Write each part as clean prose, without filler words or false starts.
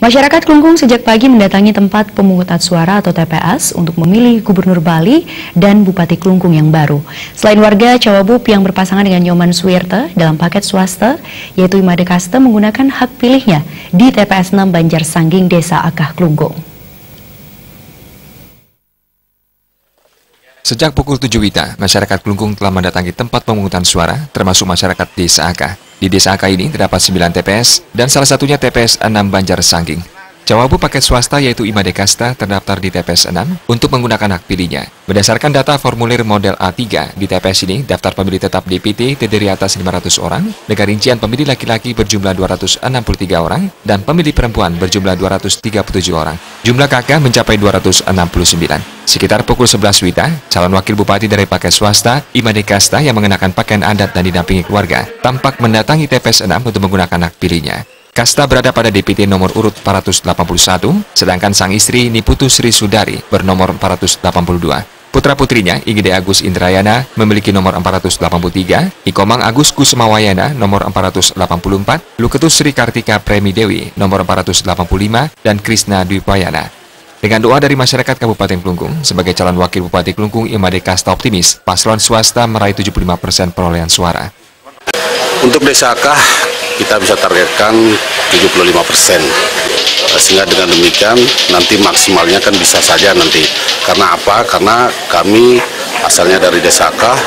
Masyarakat Klungkung sejak pagi mendatangi tempat pemungutan suara atau TPS untuk memilih Gubernur Bali dan Bupati Klungkung yang baru. Selain warga Cawabup yang berpasangan dengan Nyoman Suwirte dalam paket swasta, yaitu Imade Kasta menggunakan hak pilihnya di TPS 6 Banjar Sangging, Desa Akah, Klungkung. Sejak pukul 7 WITA, masyarakat Klungkung telah mendatangi tempat pemungutan suara, termasuk masyarakat Desa Akah. Di Desa Akah ini terdapat 9 TPS, dan salah satunya TPS 6 Banjar Sangging. Cawabup paket swasta yaitu Imade Kasta terdaftar di TPS 6 untuk menggunakan hak pilihnya. Berdasarkan data formulir model A3, di TPS ini daftar pemilih tetap DPT terdiri atas 500 orang, dengan rincian pemilih laki-laki berjumlah 263 orang, dan pemilih perempuan berjumlah 237 orang. Jumlah KK mencapai 269. Sekitar pukul 11 WITA, calon wakil bupati dari paket swasta, Imade Kasta yang mengenakan pakaian adat dan didampingi keluarga, tampak mendatangi TPS 6 untuk menggunakan hak pilihnya. Kasta berada pada DPT nomor urut 481, sedangkan sang istri Niputu Sri Sudari bernomor 482. Putra-putrinya, Igede Agus Indrayana, memiliki nomor 483, Ikomang Agus Kusmawayana, nomor 484, Luketus Sri Kartika Premi Dewi, nomor 485, dan Krisna Dwipayana. Dengan doa dari masyarakat Kabupaten Klungkung, sebagai calon wakil Bupati Klungkung, Imade Kasta optimis, paslon swasta meraih 75% perolehan suara. Untuk Desa Akah, kita bisa targetkan 75%. Sehingga dengan demikian nanti maksimalnya kan bisa saja nanti. Karena apa? Karena kami asalnya dari Desa Akah,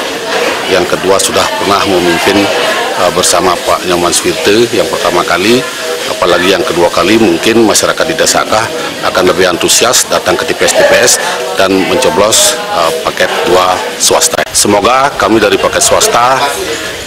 yang kedua sudah pernah memimpin bersama Pak Nyoman Suwirte yang pertama kali, apalagi yang kedua kali mungkin masyarakat di Desa Akah akan lebih antusias datang ke TPS-TPS dan mencoblos paket 2 swasta. Semoga kami dari paket swasta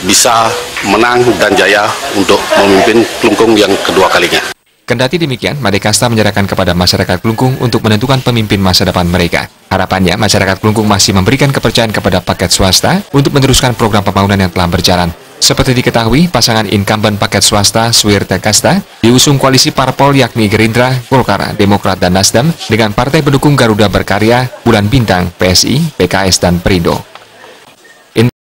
bisa menang dan jaya untuk memimpin Klungkung yang kedua kalinya. Kendati demikian, Imade Kasta menyerahkan kepada masyarakat Klungkung untuk menentukan pemimpin masa depan mereka. Harapannya, masyarakat Klungkung masih memberikan kepercayaan kepada paket swasta untuk meneruskan program pembangunan yang telah berjalan. Seperti diketahui, pasangan incumbent paket swasta Suwirte Kasta diusung koalisi parpol yakni Gerindra, Golkar, Demokrat, dan Nasdem dengan partai pendukung Garuda Berkarya, Bulan Bintang, PSI, PKS, dan Perindo.